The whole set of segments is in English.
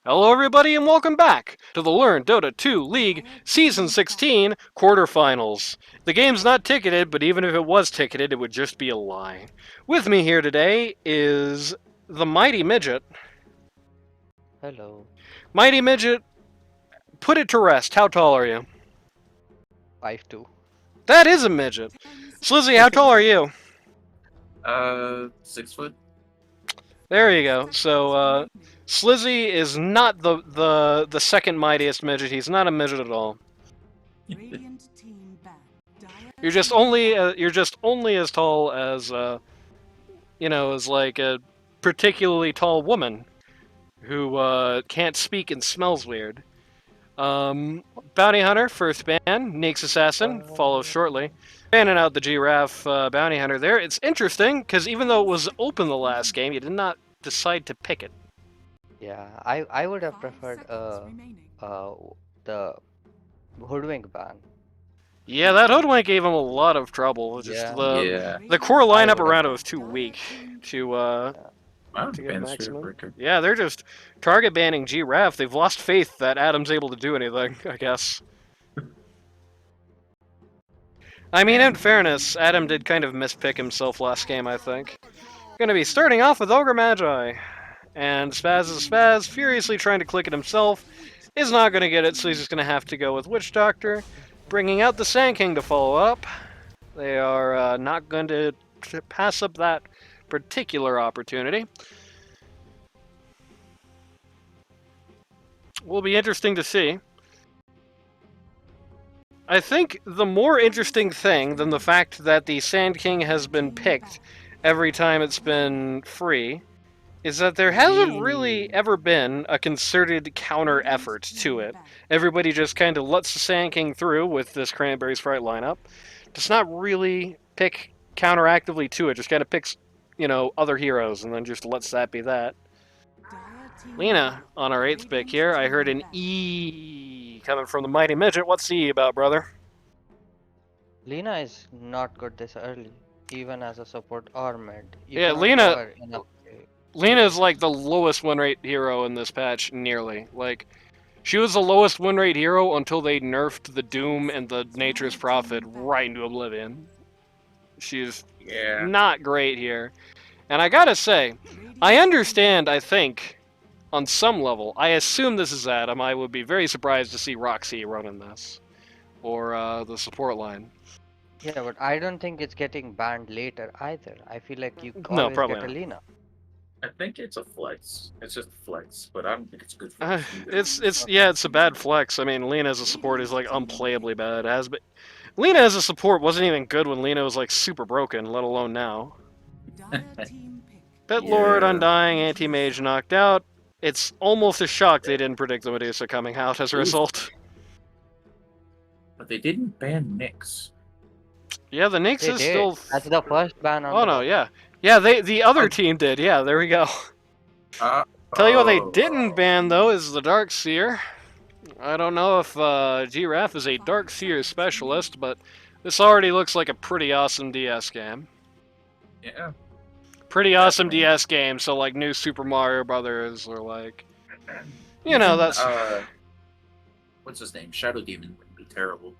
Hello, everybody, and welcome back to the Learn Dota 2 League Season 16 Quarterfinals. The game's not ticketed, but even if it was ticketed, it would just be a lie. With me here today is the Mighty Midget. Hello, Mighty Midget, put it to rest. How tall are you? 5'2". That is a midget. Slizeey, how tall are you? 6 foot. There you go. So, Slizeey is not the second mightiest midget. He's not a midget at all. You're just only as tall as as like a particularly tall woman who can't speak and smells weird. Bounty Hunter, first ban. Neeks Assassin follows shortly. Banning out the Giraffe Bounty Hunter there. It's interesting because even though it was open the last game, you did not decide to pick it. Yeah, I would have preferred the hoodwink ban. Yeah, that hoodwink gave him a lot of trouble. Just Yeah. the core lineup would've- around it was too weak to Wow, to get ban the maximum. Spirit Breaker. Yeah, they're just target banning Giraffe. They've lost faith that Adam's able to do anything, I guess. I mean, in fairness, Adam did kind of mispick himself last game, I think. Gonna be starting off with Ogre Magi. And Spaz is Spaz, furiously trying to click it himself. Is not gonna get it, so he's just gonna have to go with Witch Doctor. Bringing out the Sand King to follow up. They are not going to pass up that particular opportunity. Will be interesting to see. I think the more interesting thing than the fact that the Sand King has been picked every time it's been free is that there hasn't really ever been a concerted counter effort to it. Everybody just kind of lets the Sand King through with this Cranberry Sprite lineup. Does not really pick counteractively to it, just kind of picks, other heroes and then just lets that be that. Lena on our 8th pick here. I heard an E coming from the Mighty Midget. What's the E about, brother? Lena is not good this early, even as a support or mid. You Yeah, cannot Lena- cover enough. Lena is like the lowest win rate hero in this patch, nearly. Like, she was the lowest win rate hero until they nerfed the Doom and the Nature's Prophet right into oblivion. She's Yeah. not great here. And I gotta say, I understand, I think, on some level, I assume this is Adam, I would be very surprised to see Roxy running this. Or the support line. Yeah, but I don't think it's getting banned later either. I feel like you No, always probably get a not. Lena. I think it's a flex. It's just a flex, but I don't think it's good for us either. It's a bad flex. I mean, Lena as a support is like unplayably bad. Lena as a support wasn't even good when Lena was like super broken, let alone now. Pet Lord, Yeah. Undying, Anti-Mage knocked out. It's almost a shock they didn't predict the Medusa coming out as a result. But they didn't ban Nyx. Yeah, the Nyx They is did. still. That's the first ban on Oh the no, list. yeah, the other team did. Yeah, there we go. Tell you what they didn't ban though is the Dark Seer. I don't know if Giraffe is a Dark Seer specialist, but this already looks like a pretty awesome DS game. Yeah. Pretty awesome Definitely. DS game, so like new Super Mario Brothers or like, that's What's his name? Shadow Demon would be terrible.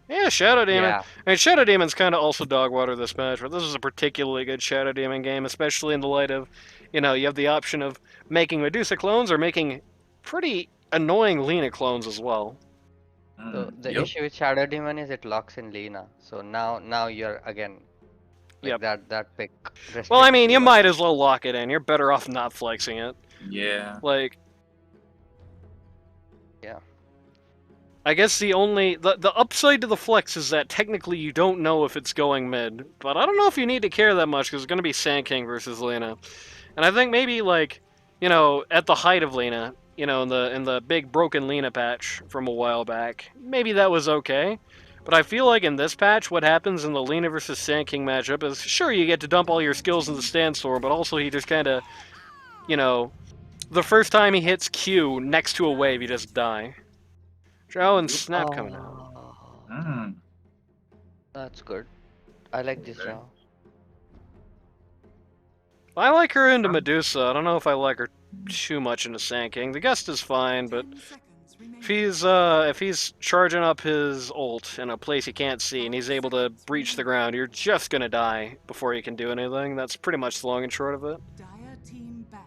yeah, Shadow Demon. Yeah. I mean, Shadow Demon's kind of also dog water this match, but this is a particularly good Shadow Demon game, especially in the light of, you have the option of making Medusa clones or making pretty annoying Lena clones as well. So the Yep. issue with Shadow Demon is it locks in Lena. So now you're again like Yep. that pick. Well, I restricts mean, you on- might as well lock it in. You're better off not flexing it. Yeah. Like, Yeah. I guess the upside to the flex is that technically you don't know if it's going mid, but I don't know if you need to care that much because it's going to be Sand King versus Lena, and I think maybe like, at the height of Lena, in the big broken Lena patch from a while back, maybe that was okay. But I feel like in this patch, what happens in the Lena versus Sand King matchup is, sure, you get to dump all your skills in the Sandstorm, but also he just kind of, the first time he hits Q next to a wave, you just die. Drow and Snap coming out. Oh, that's good. I like this Okay. now. I like her into Medusa. I don't know if I like her too much into Sand King. The Gust is fine, but if he's charging up his ult in a place he can't see and he's able to breach the ground, you're just gonna die before you can do anything. That's pretty much the long and short of it.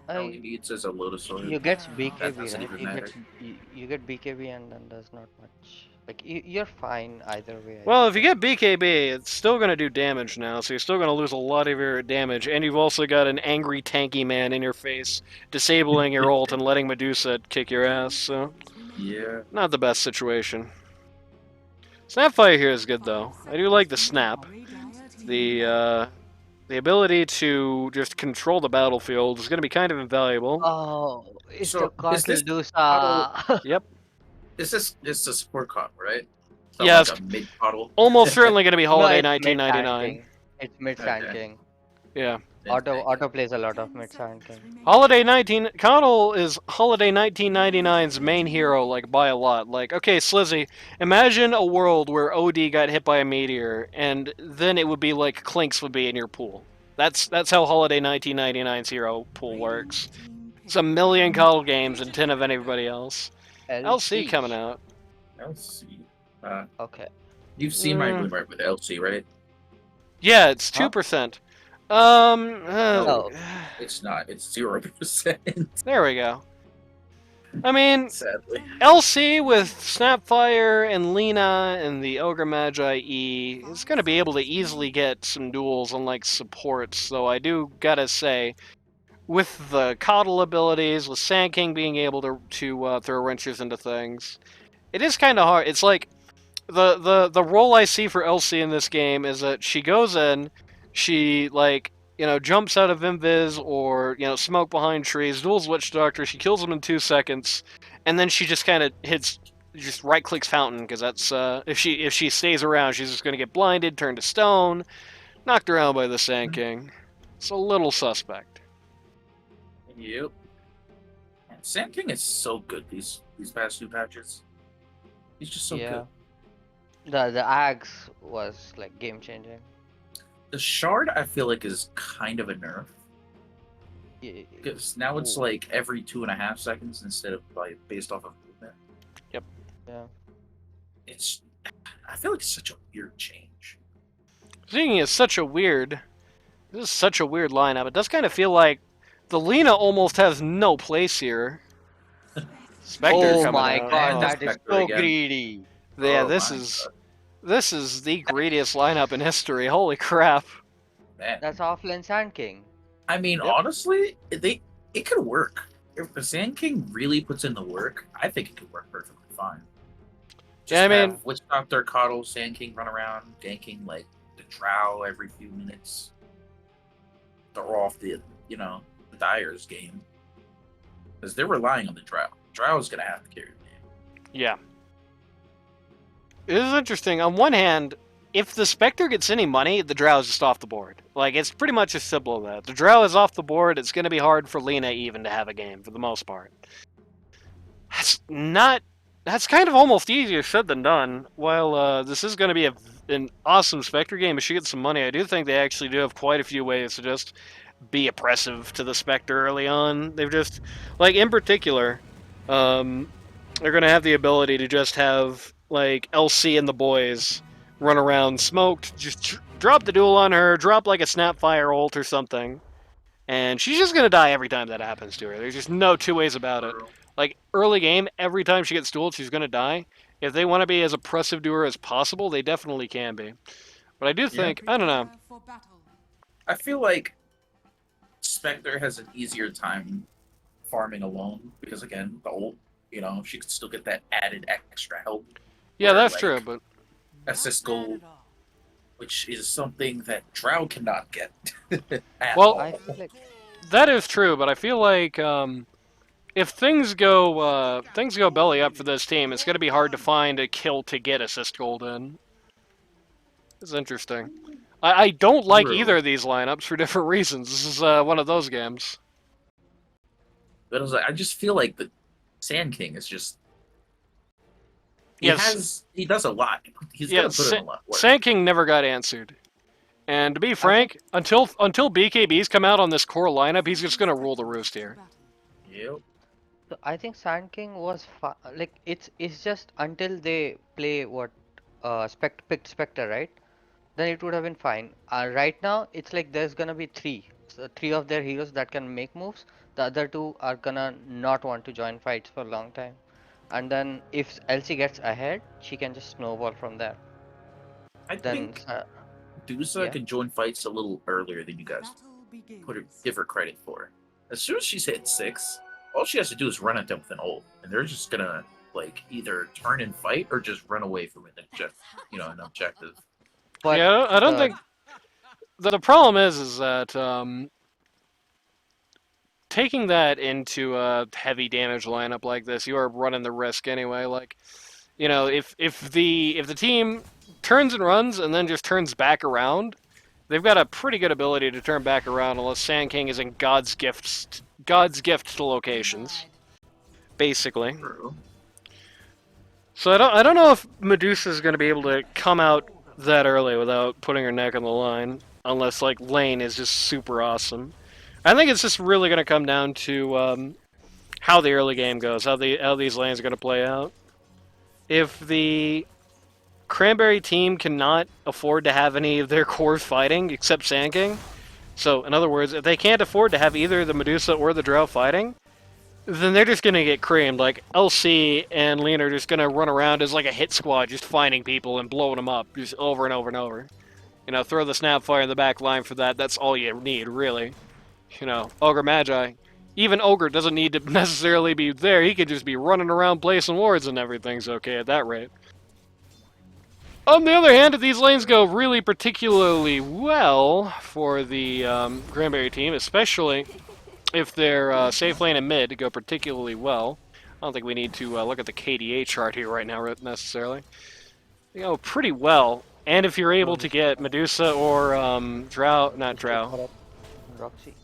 All he needs is a Lotus Orb. You get That BKB, doesn't right? even You matter. get you get BKB and then there's not much. Like you're fine either way. I Well, if you think. get BKB, it's still gonna do damage now, so you're still gonna lose a lot of your damage, and you've also got an angry tanky man in your face, disabling your ult and letting Medusa kick your ass, so Yeah. not the best situation. Snapfire here is good though. I do like the snap. The ability to just control the battlefield is going to be kind of invaluable. Oh, it's So, the is this Carteldusa. Yep. This is a support comp, right? It's not Yes. like a mid coddle. Almost certainly going to be No, Holiday it's 1999. mid-tanking. It's mid Okay. tanking. Yeah. Auto plays a lot of mid tanking. Coddle is Holiday 1999's main hero, like, by a lot. Like, okay, Slizeey, imagine a world where OD got hit by a meteor, and then it would be like Clinks would be in your pool. That's how Holiday 1999's hero pool works. It's a million Coddle games and 10 of everybody else. LC coming out. LC. Okay. You've seen my rumor with LC, right? Yeah, it's 2%. Oh. It's not. It's 0%. There we go. I mean, Sadly. LC with Snapfire and Lina and the Ogre Magi E is going to be able to easily get some duels on like supports, though I do gotta say, with the Coddle abilities, with Sand King being able to throw wrenches into things, it is kind of hard. It's like the role I see for LC in this game is that she goes in, she like jumps out of invis or smoke behind trees, duels Witch Doctor, she kills him in 2 seconds, and then she just kind of just right clicks Fountain because that's if she stays around, she's just gonna get blinded, turned to stone, knocked around by the Sand King. It's a little suspect. Yep. And Sand King is so good these past 2 patches. He's just so good. The Axe was like game changing. The Shard, I feel like, is kind of a nerf. Because now it's like every 2.5 seconds instead of like based off of movement. Yep. Yeah. I feel like it's such a weird change. Seeing is such a weird. This is such a weird lineup. It does kind of feel like the Lina almost has no place here. Spectre Oh coming my out. god, And that is Spectre so again. greedy. Yeah, Oh this my is God. the greediest lineup in history. Holy crap! Man. That's offlane Sand King. I mean, Yep. honestly, it could work. If the Sand King really puts in the work, I think it could work perfectly fine. Yeah, I mean- Witch Doctor, Coddle, Sand King run around, ganking like the Drow every few minutes. Throw off the Dyer's game. Because they're relying on the Drow. Drow's gonna have to carry the game. Yeah. It is interesting. On one hand, if the Spectre gets any money, the Drow is just off the board. Like, it's pretty much as simple as that. The Drow is off the board, it's going to be hard for Lina even to have a game, for the most part. That's kind of almost easier said than done. While this is going to be an awesome Spectre game, if she gets some money, I do think they actually do have quite a few ways to just be oppressive to the Spectre early on. They've just, like, in particular, they're going to have the ability to just have, like, LC and the boys run around smoked, just drop the duel on her, drop, like, a Snapfire ult or something, and she's just going to die every time that happens to her. There's just no two ways about it. Like, early game, every time she gets dueled, she's going to die. If they want to be as oppressive to her as possible, they definitely can be. But I do think, I don't know. I feel like Spectre has an easier time farming alone because again, the ult, she could still get that added extra help. Yeah, Or, that's like, true, but assist goal, which is something that Drow cannot get. at Well, all. I feel like that is true, but I feel like if things go belly up for this team, it's going to be hard to find a kill to get assist gold in. It's interesting. I don't like True. either of these lineups for different reasons. This is one of those games. But I just feel like the Sand King is just Yes. he does a lot. He's Yeah, gonna put in a lot of work. Sand King never got answered. And to be frank, until BKBs come out on this core lineup, he's just going to rule the roost here. Yep. So I think Sand King was like it's just until they play what picked Spectre, right? Then it would have been fine. Right now it's like there's gonna be three. So three of their heroes that can make moves. The other two are gonna not want to join fights for a long time. And then if Elsie gets ahead, she can just snowball from there. I Then think Dusa yeah. can join fights a little earlier than you guys give her credit for. As soon as she's hit 6, all she has to do is run at them with an ult, and they're just gonna like either turn and fight or just run away from an objective. But Yeah, I don't the think the problem is that taking that into a heavy damage lineup like this, you are running the risk anyway. Like, you know, if the team turns and runs and then just turns back around, they've got a pretty good ability to turn back around unless Sand King is in God's gift to locations, basically. True. So I don't know if Medusa is going to be able to come out that early without putting her neck on the line, unless like lane is just super awesome. I think it's just really going to come down to how the early game goes, how these lanes are going to play out. If the Cranberry team cannot afford to have any of their cores fighting except Sand King, so in other words, if they can't afford to have either the Medusa or the Drow fighting, then they're just gonna get creamed. Like LC and Lena are just gonna run around as like a hit squad, just finding people and blowing them up, just over and over and over. You know, throw the Snapfire in the back line for that. That's all you need, really. You know, Ogre Magi. Even Ogre doesn't need to necessarily be there. He could just be running around placing wards and everything's okay at that rate. On the other hand, if these lanes go really particularly well for the Cranberry team, especially if their safe lane and mid go particularly well, I don't think we need to look at the KDA chart here right now necessarily. They go pretty well, and if you're able to get Medusa or Roxy.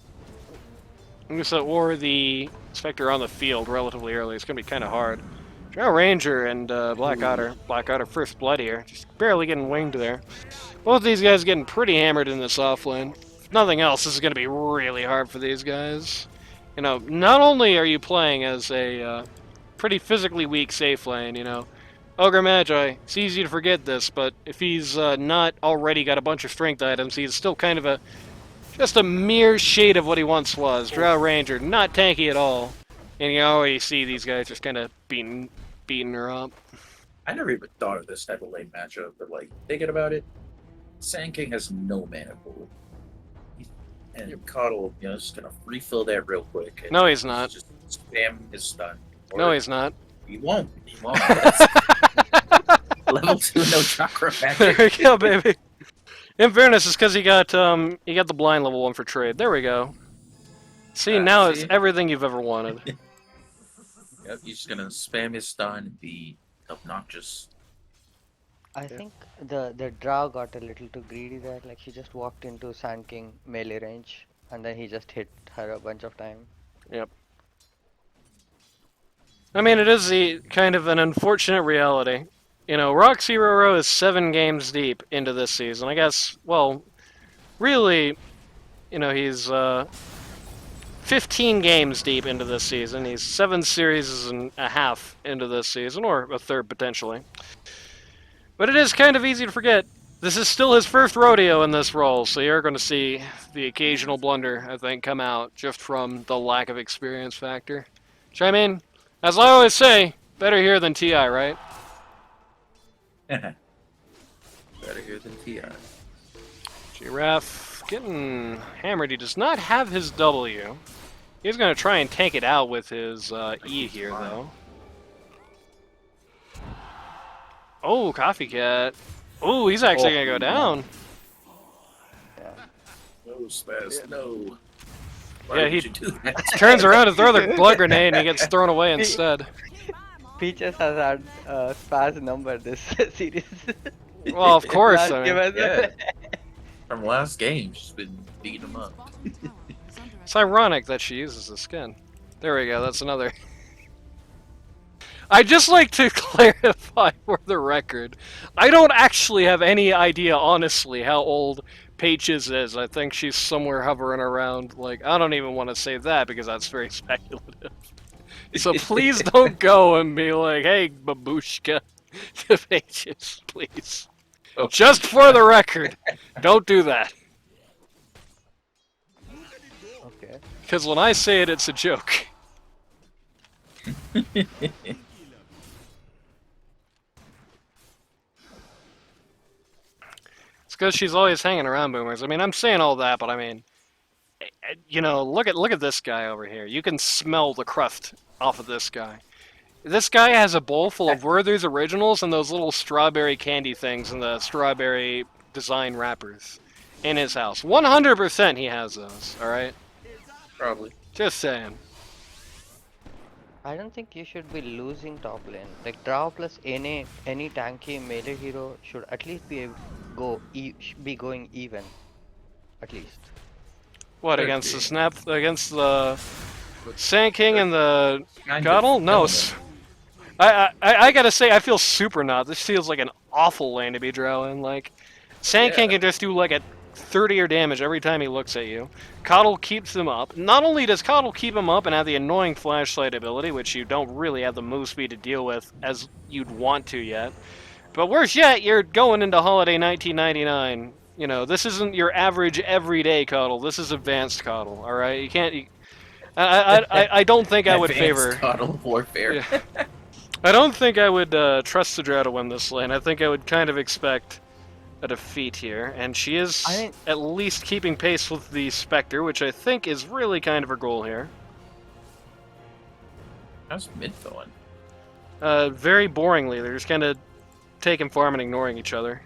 Medusa or the Spectre on the field relatively early, it's going to be kind of hard. Drow Ranger and Black Otter first blood here, just barely getting winged there. Both these guys getting pretty hammered in this off lane. If nothing else, this is going to be really hard for these guys. You know, not only are you playing as a pretty physically weak safe lane, you know, Ogre Magi, it's easy to forget this, but if he's not already got a bunch of strength items, he's still kind of just a mere shade of what he once was. Drow Ranger, not tanky at all. And you always see these guys just kind of beating her up. I never even thought of this type of lane matchup, but like thinking about it, Sand King has no mana pool. And Coddle, is just gonna refill that real quick. And No, he's not. Just spam his stun. No, he's not. He won't. He won't. Level 2, no chakra There magic. we go, baby. In fairness, it's because he got the blind level 1 for trade. There we go. See, now it's everything you've ever wanted. Yep, he's just gonna spam his stun and be obnoxious. I think the Drow got a little too greedy there. Like he just walked into Sand King melee range, and then he just hit her a bunch of time. Yep. I mean, it is the kind of an unfortunate reality. You know, Roxyroro is 7 games deep into this season. I guess, well, really, he's 15 games deep into this season. He's 7 series and a half into this season, or a third potentially. But it is kind of easy to forget. This is still his first rodeo in this role, so you're going to see the occasional blunder, I think, come out just from the lack of experience factor. Which, I mean, as I always say, better here than TI, right? Better here than TI. Giraffe getting hammered. He does not have his W. He's going to try and tank it out with his E here, though. Oh, Coffee Cat. Oh, he's actually going to go down. Yeah. No, Spaz, no. Yeah, he would you do that? turns around to throw the blood grenade and he gets thrown away instead. Peaches has had Spaz number this series. Well, of course. Last I game mean, as well. Yeah. From last game, she's been beating him up. it's ironic that she uses the skin. There we go. That's another. I just like to clarify for the record. I don't actually have any idea, honestly, how old Peaches is. I think she's somewhere hovering around. Like, I don't even want to say that because that's very speculative. So please don't go and be like, "Hey, babushka," to Peaches, please. Oh, Just for the record, don't do that. Okay. Because when I say it, it's a joke. It's because she's always hanging around boomers. I mean, I'm saying all that, but I mean, you know, look at this guy over here. You can smell the crust off of this guy. This guy has a bowl full of Werther's Originals and those little strawberry candy things and the strawberry design wrappers in his house. 100% he has those, alright? probably. Just saying. I don't think you should be losing top lane. Like draw plus any tanky melee hero should at least be be going even, at least. What, Could against be. the against the Sand King and the Kind Goddle? of No. killing I gotta say, I feel super not. This feels like an awful lane to be drawing. Like, Sand King Yeah. can just do like a 30 damage every time he looks at you. Coddle keeps him up. Not only does Coddle keep him up and have the annoying flashlight ability, which you don't really have the move speed to deal with as you'd want to yet, but worse yet, you're going into Holiday 1999. You know, this isn't your average everyday Coddle. This is advanced Coddle, alright? You can't... I don't think I would Advanced favor... Total warfare. Yeah. I don't think I would trust the Drow to win this lane. I think I would kind of expect a defeat here, and she is at least keeping pace with the Spectre, which I think is really kind of her goal here. How's mid going? Very boringly, they're just kind of taking farm and ignoring each other.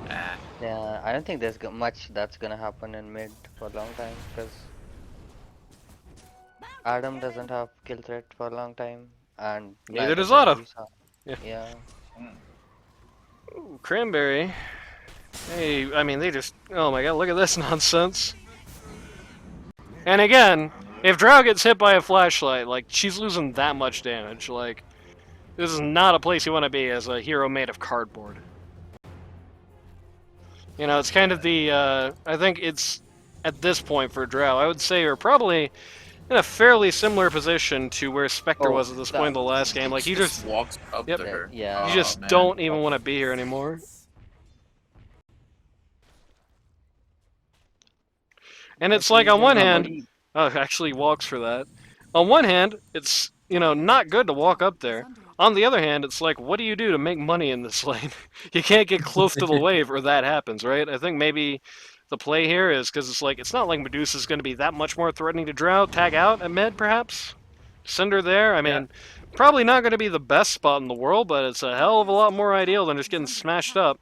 Ah, Yeah, I don't think there's much that's gonna happen in mid for a long time because Adam doesn't have kill threat for a long time, and Neither does Otto. Lisa. Yeah. Yeah. Ooh, Cranberry. Hey, I mean, they just... Oh my god, look at this nonsense. And again, if Drow gets hit by a flashlight, like, she's losing that much damage. Like, this is not a place you want to be as a hero made of cardboard. You know, it's kind of the... I think it's, at this point for Drow, I would say we're probably in a fairly similar position to where Spectre was at this point in the last game. Like, you just... walks up Yep. to her. Yeah. You just man. don't even want to be here anymore. And it's like, on one hand... Oh, actually walks for that. On one hand, it's, you know, not good to walk up there. On the other hand, it's like, what do you do to make money in this lane? You can't get close to the wave or that happens, right? I think maybe the play here is because it's like, it's not like Medusa's going to be that much more threatening to Drow. Tag out at mid, perhaps? Send her there? I mean, probably not going to be the best spot in the world, but it's a hell of a lot more ideal than just getting smashed up.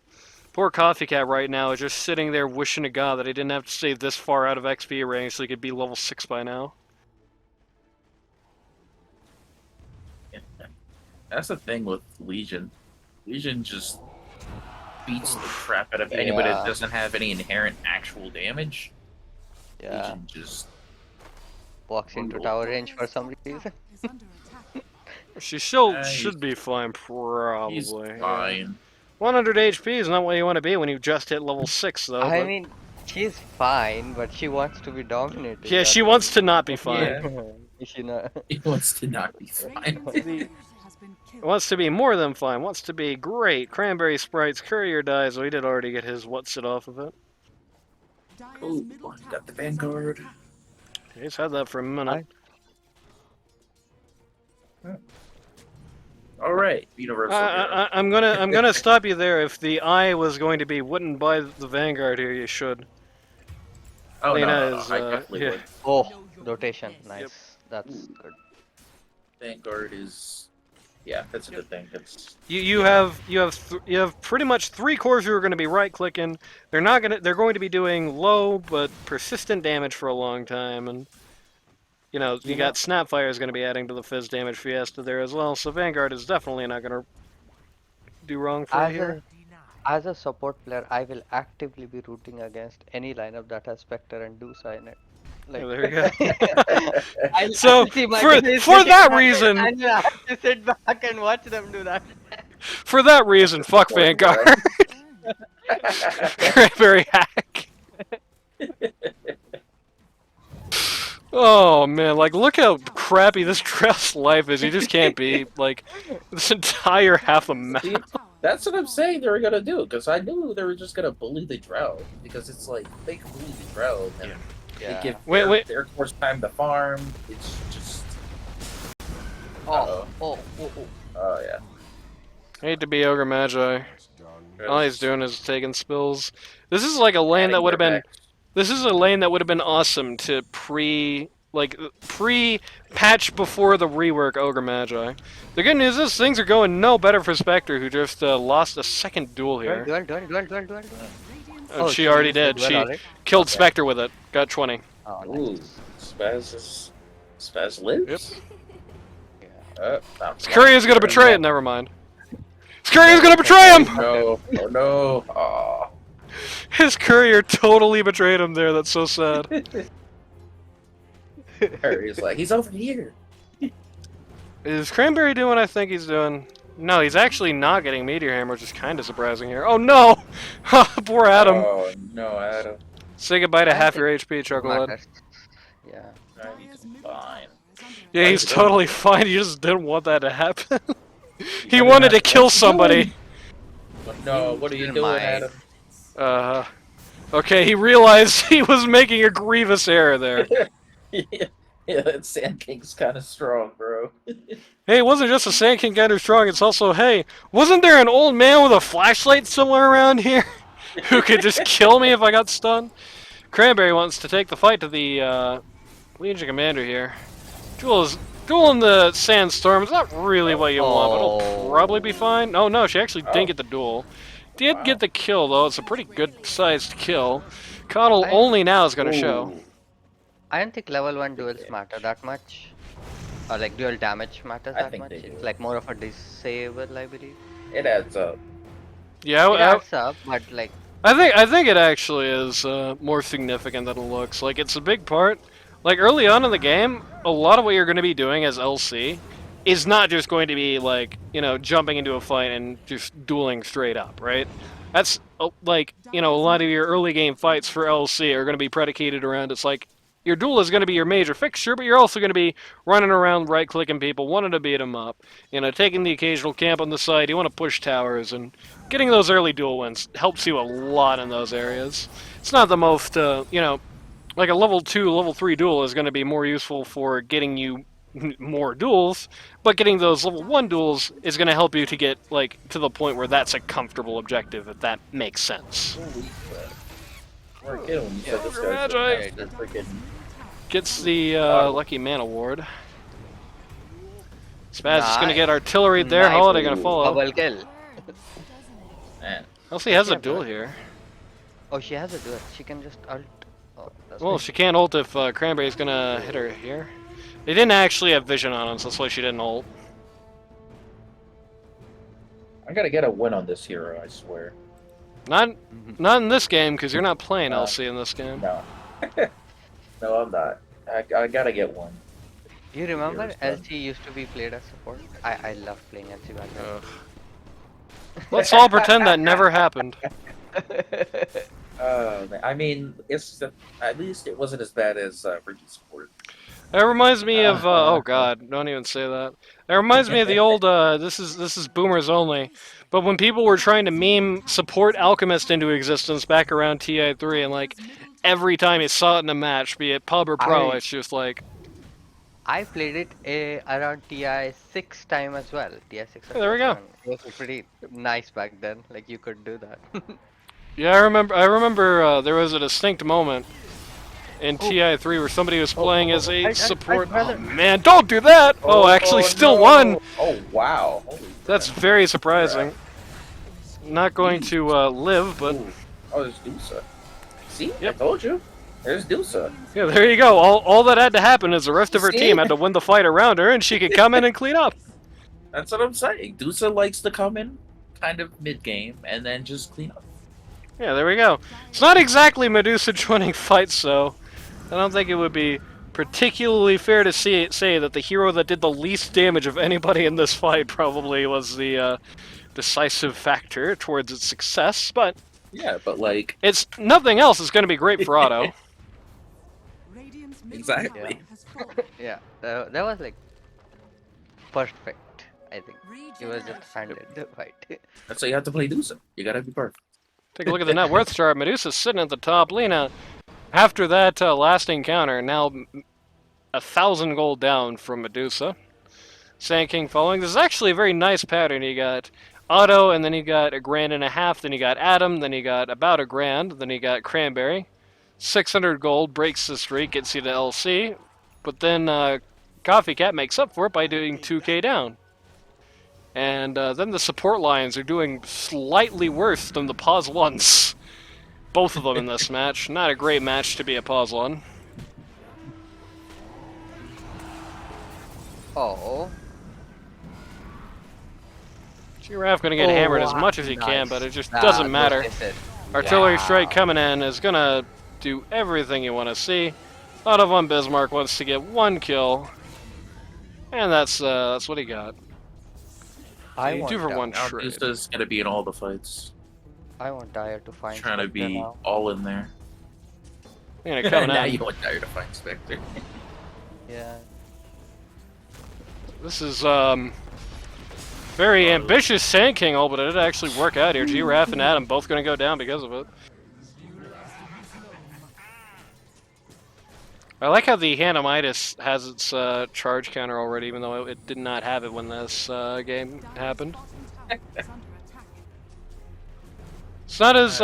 Poor Coffee Cat right now is just sitting there wishing to God that he didn't have to stay this far out of XP range so he could be level 6 by now. That's the thing with Legion. Legion just beats the crap out of anybody that doesn't have any inherent actual damage. Yeah. Legion just Walks into tower range for some reason. She still He's- should be fine, probably. he's yeah. fine. 100 HP is not what you want to be when you just hit level 6, though. I but- mean, she's fine, but she wants to be dominated. Yeah, she wants to not be fine. Yeah. Is she not? He wants to not be fine. Wants to be more than fine. Wants to be great. Cranberry Sprite's courier dies. We did already get his what's it off of it. Oh, got the Vanguard. He's had that for a minute. All right, Universal. Hero. I'm gonna stop you there. If the eye was going to be wouldn't buy the Vanguard here, you should. Oh Lena no, is, I definitely yeah. would. Oh, rotation. Nice. That's good. Vanguard is, yeah, that's a good thing. That's You have pretty much 3 cores who are going to be right clicking. They're going to be doing low but persistent damage for a long time, and you know you got Snapfire is going to be adding to the Fizz damage Fiesta there as well. So Vanguard is definitely not going to do wrong for you here. As a support player, I will actively be rooting against any lineup that has Spectre and Dusa in it. Yeah, Like, there you go. I'll So see my for guys for sitting that back reason, and I have to sit back and watch them do that. for that reason, fuck Important, Vanguard. right? Cranberry hack. Oh man, like look how crappy this Drell's life is. He just can't be like this entire half a map. See, that's what I'm saying they were gonna do, because I knew they were just gonna bully the Drow, because it's like they can bully the Drow and they give Wait. their course time to farm. It's just Oh, oh yeah. I hate to be Ogre Magi. All he's doing is taking spills. This is like a lane that would have been. This is a lane that would have been awesome to pre-patch before the rework Ogre Magi. The good news is things are going no better for Spectre, who just lost a second duel here. duel. Oh, she already used the did. duel She already? killed Okay. Spectre with it. Got 20. Oh, Ooh, nice. Spaz lives. Yeah. Scurrier's gonna betray it. Never mind. Scurrier's gonna betray him. No, oh no. Aw. His courier totally betrayed him there. That's so sad. He's like, he's over here. Is Cranberry doing what I think he's doing? No, he's actually not getting Meteor Hammer, which is kind of surprising here. Oh no! Poor Adam. Oh no, Adam. Say goodbye to I half think your HP, Chucklehead. Matters. Yeah. He's fine. Yeah, he's Why totally fine. He just didn't want that to happen. He Better wanted not- to kill what you somebody. doing? No, what are you Never doing, mind. Adam? Okay, he realized he was making a grievous error there. Yeah, that Sand King's kind of strong, bro. Hey, it wasn't just a Sand King kind of strong, it's also, hey, wasn't there an old man with a flashlight somewhere around here who could just kill me if I got stunned? Cranberry wants to take the fight to the Legion Commander here. Dueling the Sandstorm is not really what you want, but it'll probably be fine. Oh no, she actually didn't get the duel. Did get the kill though, it's a pretty good sized kill. Coddle only now is going to show. Ooh. I don't think level 1 duels matter that much. Or like dual damage matters I that think much. they do. It's like more of a disable, I believe. It adds up. Yeah, It adds up, but like I think it actually is more significant than it looks. Like it's a big part. Like early on in the game, a lot of what you're going to be doing as LC is not just going to be like, you know, jumping into a fight and just dueling straight up, right? That's like, you know, a lot of your early game fights for LC are going to be predicated around it's like your duel is going to be your major fixture, but you're also going to be running around right-clicking people, wanting to beat them up, you know, taking the occasional camp on the side. You want to push towers, and getting those early duel wins helps you a lot in those areas. It's not the most, you know, like a level 2, level 3 duel is going to be more useful for getting you more duels, but getting those level 1 duels is going to help you to get, like, to the point where that's a comfortable objective, if that makes sense. Holy crap. We're kidding when you said this Ogre guy's Magi. a master freaking. Gets the Lucky Man Award. Spaz is going to get artillery there. Nice. Holiday going to follow. double kill. Man. Also, he has a Yeah, duel bro. here. Oh, she has a duel. She can just ult. Oh, that's Well, nice. she can't ult if Cranberry's going to hit her here. They didn't actually have vision on him, so that's why she didn't ult. I gotta get a win on this hero, I swear. Not in this game, because you're not playing LC in this game. No. No, I'm not. I gotta get one. You remember Hero's done. LC used to be played as support? I love playing LC back then. Let's all pretend that never happened. Man. I mean, at least it wasn't as bad as Ricky Sport. That reminds me of oh god, don't even say that. That reminds me of the old this is boomers only. But when people were trying to meme support Alchemist into existence back around TI3 and like every time you saw it in a match, be it pub or pro, it's just like I played it around TI 6 time as well. TI 6. there we go. It was pretty nice back then. Like you could do that. yeah, I remember there was a distinct moment in TI3 where somebody was playing as a support. Oh man, don't do that! Oh, actually still no. won! Oh wow. Holy That's crap. very surprising. Not going to live, but Ooh. Oh, there's Dusa. See? Yep. I told you. There's Dusa. yeah, there you go. All that had to happen is the rest of her See? team had to win the fight around her, and she could come in and clean up. That's what I'm saying. Dusa likes to come in kind of mid-game and then just clean up. Yeah, there we go. It's not exactly Medusa joining fights, though. I don't think it would be particularly fair to say that the hero that did the least damage of anybody in this fight probably was the decisive factor towards its success, but Yeah, but like it's nothing else is going to be great for Otto. exactly. Yeah, that was like perfect. I think it was just handled the fight. That's why you have to play Dusa. You gotta be perfect. Take a look at the net worth chart. Medusa's sitting at the top. Lena, after that last encounter, now 1,000 gold down from Medusa. Sand King following. This is actually a very nice pattern. You got Otto, and then you got 1.5 grand, then you got Adam, then you got about 1 grand, then you got Cranberry. 600 gold breaks the streak, gets you to LC, but then Coffee Cat makes up for it by doing 2k down. And then the support lines are doing slightly worse than the pause ones. Both of them in this match. Not a great match to be a pause one. Oh, Giraffe gonna get hammered as much as he can, but it just doesn't matter. It. Artillery strike coming in is gonna do everything you want to see. Otto von Bismarck wants to get 1 kill, and that's what he got. I You want 2 for Dyer. 1 Now trade. Dusa's gonna be in all the fights. I want Dyer to find. Trying to Spectre be now. all in there. And coming Now in. you want Dyer to find Spectre. Yeah. This is very ambitious Sand King ult, but it did actually work out here. Giraffe and Adam both gonna go down because of it. I like how the Hanamitis has its charge counter already, even though it did not have it when this game happened. It's not as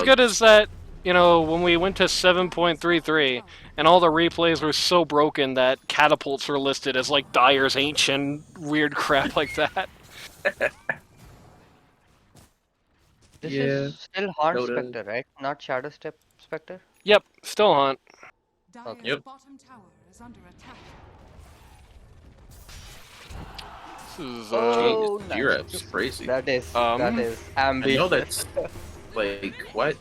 good as that, you know, when we went to 7.33 and all the replays were so broken that catapults were listed as like Dyer's ancient weird crap like that. This Yeah, is still Haunt Dota. Spectre, right? Not Shadow Step Spectre. Yep, still Hunt. Okay. Yep. Bottom tower is under attack. This is Oh, Jesus, nice. Giraffe's crazy. That is I ambitious. know that's like what?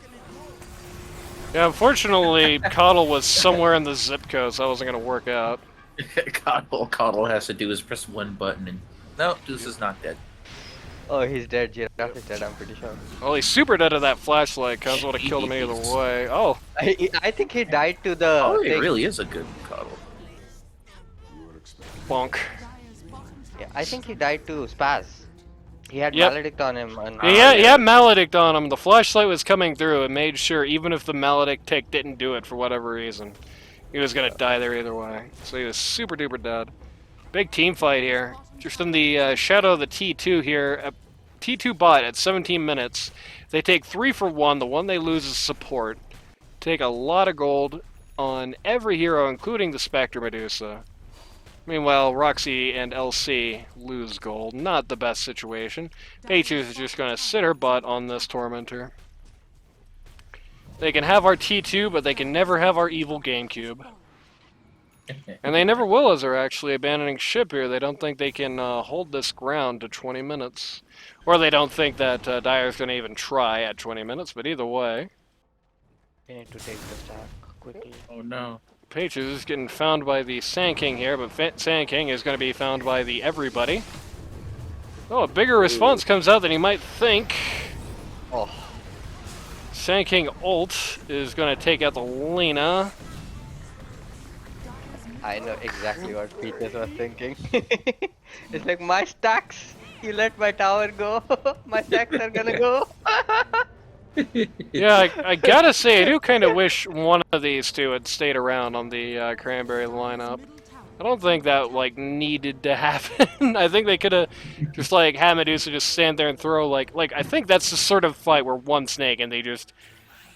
yeah. Unfortunately, Coddle was somewhere in the zip code, so I wasn't gonna work out. Coddle has to do is press one button and no, Dusa's not dead. Oh, he's dead. Giraffe is dead. I'm pretty sure. Well, he's super dead of that flashlight. Cuz would have killed him either Jeez. way. Oh, I think he died to the. Oh, he thing. really is a good Coddle. bonk. Dyer's bottom tower Yeah, I think he died to Spaz. He had Yep. Maledict on him. And, Yeah, he had Maledict on him. The flashlight was coming through and made sure, even if the Maledict tick didn't do it for whatever reason, he was gonna die there either way. So he was super duper dead. Big team fight here. Just in the shadow of the T2 here. T2 bot at 17 minutes. They take 3 for 1. The one they lose is support. Take a lot of gold on every hero, including the Spectre Medusa. Meanwhile, Roxy and LC lose gold. Not the best situation. Patriots is just going to sit her butt on this Tormentor. They can have our T2, but they can never have our evil GameCube. And they never will, as they're actually abandoning ship here. They don't think they can hold this ground to 20 minutes. Or they don't think that Dyer's going to even try at 20 minutes, but either way. We need to take the stack quickly. Oh no. Patriots is getting found by the Sand King here, but Sand King is going to be found by the Everybody. Oh, a bigger response comes out than you might think. Oh, Sand King ult is going to take out the Lena. I know exactly what Peters was thinking. It's like my stacks. You let my tower go. My stacks are gonna go. Yeah, I gotta say, I do kind of wish one of these two had stayed around on the Cranberry lineup. middle tower. I don't think that, like, needed to happen. I think they could have just, like, had Medusa just stand there and throw, like, I think that's the sort of fight where one snake and they just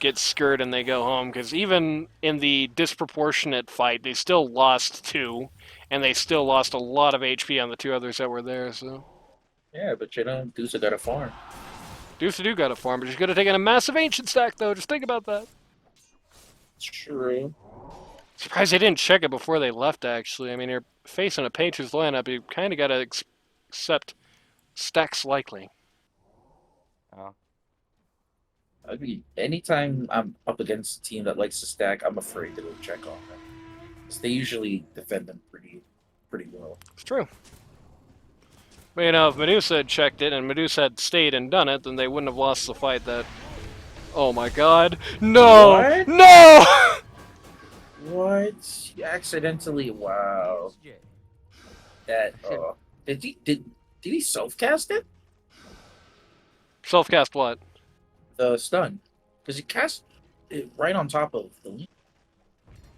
get skirt and they go home. Because even in the disproportionate fight, they still lost 2, and they still lost a lot of HP on the 2 others that were there, so... Yeah, but you know, Dusa got a farm. Deuce do got a farm, but she's gonna take in a massive ancient stack, though. Just think about that. True. Surprised they didn't check it before they left, actually. I mean, you're facing a Patriots lineup, you kind of gotta accept stacks likely. Oh. I mean, anytime I'm up against a team that likes to stack, I'm afraid to go check on them. 'Cause they usually defend them pretty well. It's true. But you know, if Medusa had checked it and Medusa had stayed and done it, then they wouldn't have lost the fight that... Oh my god. No! What? No! What? You accidentally? Wow. That. Did he self cast it? Self-cast what? The stun, because he cast it right on top of the lead.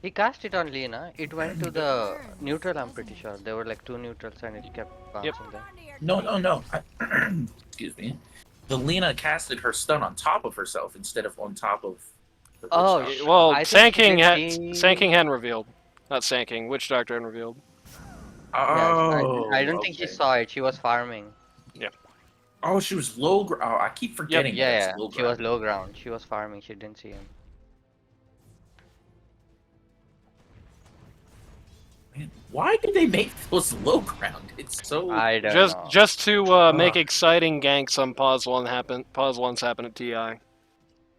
He cast it on Lena. It went to the neutral, I'm pretty sure. There were like 2 neutrals and it kept bouncing there. No. Excuse me. The Lena casted her stun on top of herself instead of on top of. The Oh, Witch Doctor. Well, I Sand think she King, did had, the- Sand King hadn't revealed. Not Sand King, Witch Doctor hadn't revealed. Oh, I don't think he okay. saw it. She was farming. Oh, she was low. Oh, I keep forgetting. that Yeah, it's low she was ground. low ground. She was farming. She didn't see him. Man, why did they make those low ground? It's so. I don't know. Just to make exciting ganks on pause ones happen at TI.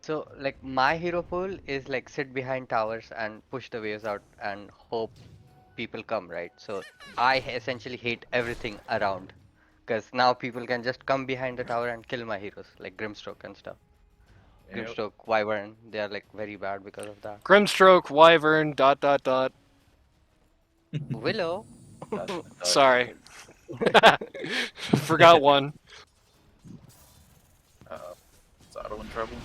So, like, my hero pool is like sit behind towers and push the waves out and hope people come, right? So, I essentially hate everything around. Because now people can just come behind the tower and kill my heroes, like Grimstroke and stuff. Yep. Grimstroke, Wyvern, they are like very bad because of that. Grimstroke, Wyvern, ... Willow, Sorry. Forgot one. Is Otto in trouble?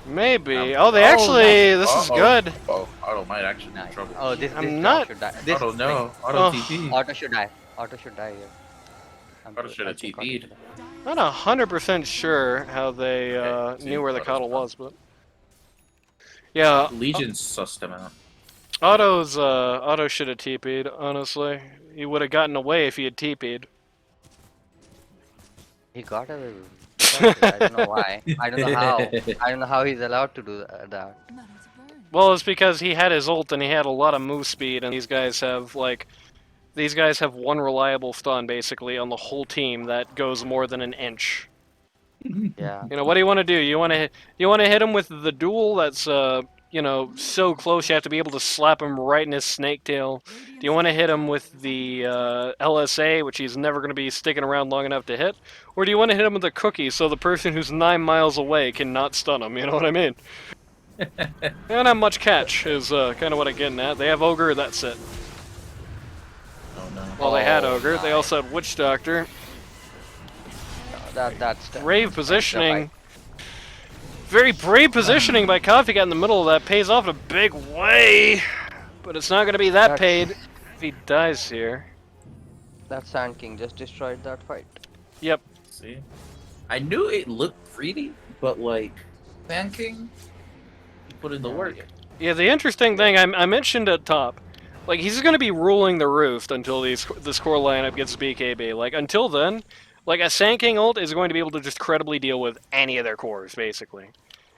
Maybe. Um, Oh, they oh, actually... This is Uh-oh. good. Oh, Otto might actually be nice. in trouble. Oh, this I'm guy not- should die. This, Otto, no. Otto Oh. TP. Otto should die. Otto should die here. Otto should have I think TP'd. should die. Not 100% sure how they knew where the Otto's cuddle fine. was, but... Yeah, Legion sussed him out. Otto should have TP'd, honestly. He would have gotten away if he had TP'd. He got away with it. I don't know why. I don't know how. I don't know how he's allowed to do that. None to burn. Well, it's because he had his ult and he had a lot of move speed, and these guys have one reliable stun basically on the whole team that goes more than an inch. Yeah. You know, what do you want to do? You want to hit him with the duel that's you know, so close you have to be able to slap him right in his snake tail. Do you want to hit him with the LSA, which he's never going to be sticking around long enough to hit? Or do you want to hit him with a cookie so the person who's 9 miles away cannot stun him? You know what I mean? They don't have much catch, is kind of what I'm getting at. They have Ogre, that's it. Oh no. Well, they had Oh, Ogre, they nice. also had Witch Doctor. That's the Brave positioning. Very brave positioning by Coffee Cat in the middle of that. Pays off in a big way. But it's not going to be that That's- paid if he dies here. That Sand King just destroyed that fight. Yep. See? I knew it looked greedy, but like, Sand King, he put in the work. Yeah, the interesting thing I mentioned at top, like he's going to be ruling the roost until this core lineup gets BKB. Like until then, like a Sand King ult is going to be able to just credibly deal with any of their cores basically.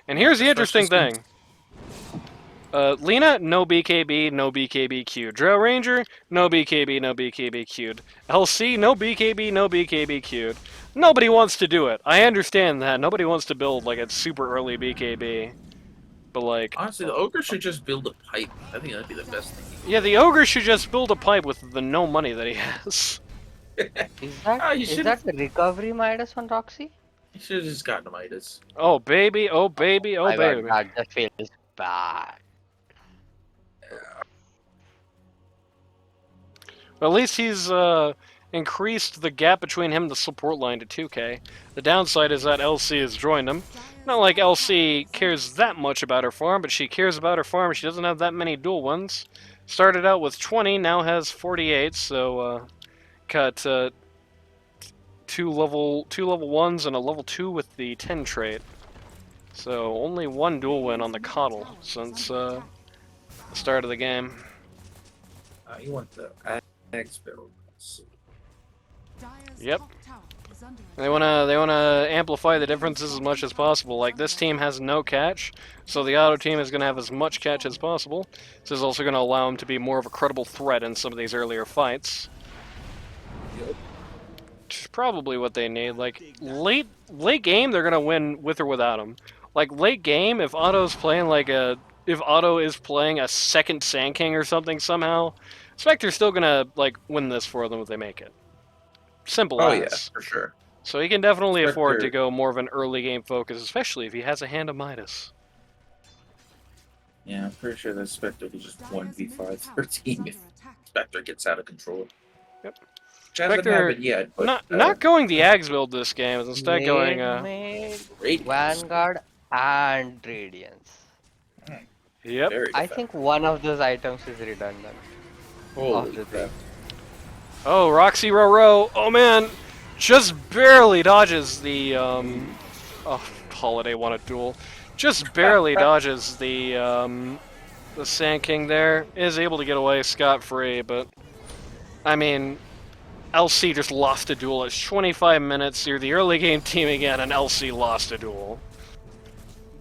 And here's the interesting thing. Lena, no BKB, no BKB queued. Drow Ranger, no BKB, no BKB queued. LC, no BKB, no BKB queued. Nobody wants to do it. I understand that. Nobody wants to build like a super early BKB. But like... Honestly, the Ogre should just build a pipe. I think that'd be the best thing. Yeah, the Ogre should just build a pipe with the no money that he has. Is that Ah, you is should've- that the recovery Midas on Roxy? He should have just gotten a Midas. Oh baby, oh baby, oh My God, baby. that just feels bad. Well, at least he's increased the gap between him and the support line to 2k. The downside is that LC has joined him. Not like LC cares that much about her farm, but she cares about her farm. She doesn't have that many dual ones. Started out with 20, now has 48, so got two level 1s and a level 2 with the 10 trait. So only one dual win on the Coddle since the start of the game. You want the X build. Dire's Yep. top tower is under They wanna amplify the differences as much as possible. Like this team has no catch, so the auto team is gonna have as much catch as possible. This is also gonna allow them to be more of a credible threat in some of these earlier fights. Yep. Which is probably what they need. Like late game, they're gonna win with or without him. Like late game, if Otto's playing if Otto is playing a second Sand King or something somehow, Spectre's still gonna like win this for them if they make it. Simple Oh as. yeah, for sure. So he can definitely afford to Spectre- go more of an early game focus, especially if he has a hand of Midas. Yeah, I'm pretty sure that Spectre could just 1v5 their team if Spectre gets out of control. Yep. Which hasn't Spectre happened yet, but not going the Ags build this game, is instead going Mid, great. Vanguard, and Radiance. Yep. Very I think one of those items is redundant. Holy of the crap. Oh, Roxyroro. Oh man, just barely dodges the Holiday won a duel. Just barely dodges the Sand King there. Is able to get away scot-free, but I mean, LC just lost a duel. It's 25 minutes. You're the early game team again, and LC lost a duel.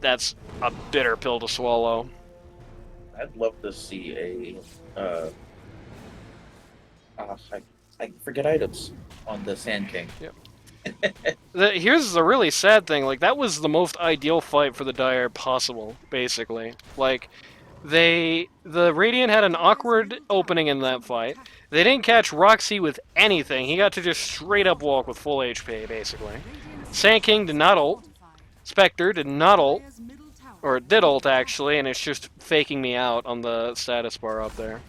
That's a bitter pill to swallow. I'd love to see a I forget items on the Sand King. Here's the really sad thing. Like, that was the most ideal fight for the Dire possible, basically. Like, the Radiant had an awkward opening in that fight. They didn't catch Roxy with anything. He got to just straight up walk with full HP, basically. Sand King did not ult. Spectre did not ult. Or it did ult, actually, and it's just faking me out on the status bar up there.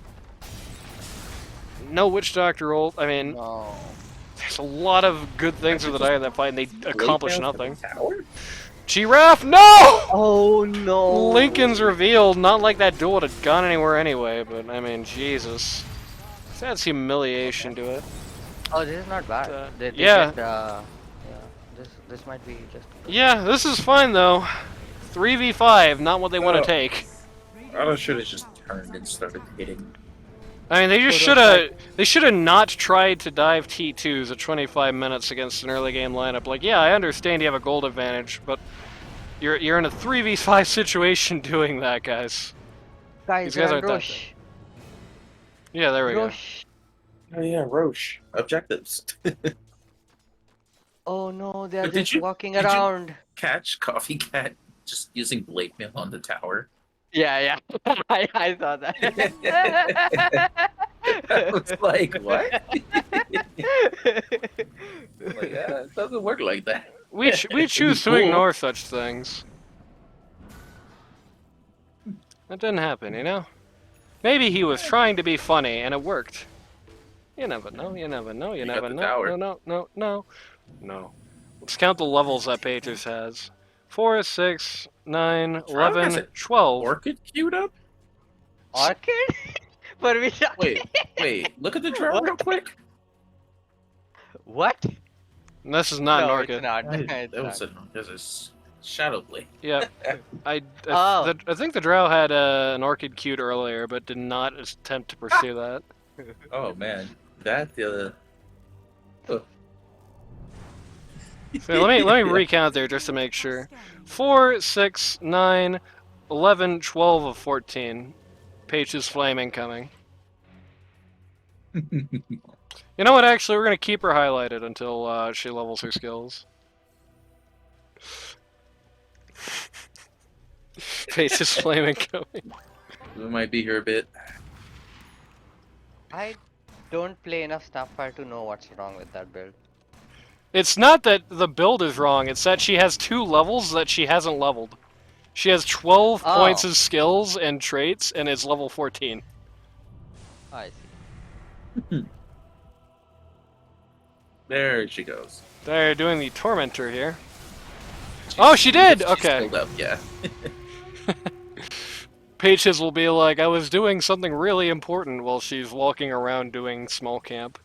No Witch Doctor ult. I mean, No. there's a lot of good things for the Dire in that fight, and they accomplish Laid down for nothing. the tower? Giraffe, no! Oh no! Lincoln's revealed, not like that duel would have gone anywhere anyway, but I mean, Jesus. That's humiliation to it. Oh, this is not bad. They yeah. Get, yeah. This might be just. Yeah, this is fine though. 3v5, not what they want to take. Otto should have just turned and started hitting. I mean, they just should have not tried to dive T2s at 25 minutes against an early game lineup. Like, yeah, I understand you have a gold advantage, but you're in a 3v5 situation doing that, guys. Guys, These guys aren't that Roche. Yeah, there we go. Roche. Oh yeah, Roche. Objectives. Oh no, they are But did just you- walking did you- around. Catch Coffee Cat just using Blade Mail on the tower. Yeah. I saw that. I was like, what? Like, it doesn't work like that. We choose to Cool. ignore such things. That didn't happen, you know? Maybe he was trying to be funny and it worked. You never know, you never know, you You got never the know. tower. No. Let's count the levels that Pages has. 4, 6, 9, has 11, it. 12. Orchid queued up? Orchid? For which? Wait, look at the draw real quick. What? And this is not an No, orchid. it's not. That It's was not. a Shadow Blade. Yeah, I Oh. think the Drow had an orchid queued earlier, but did not attempt to pursue that. Oh man, that So let me recount there just to make sure. 4, 6, 9, 11, 12 of 14. Page's flame incoming. You know what? Actually, we're gonna keep her highlighted until she levels her skills. Page's flame incoming. We might be here a bit. I don't play enough Starfire to know what's wrong with that build. It's not that the build is wrong. It's that she has 2 levels that she hasn't leveled. She has 12 points of skills and traits, and is level 14. I see. There she goes. They're doing the Tormentor here. Oh, she did! She's Okay. filled up, yeah. Pages will be like, I was doing something really important while she's walking around doing small camp.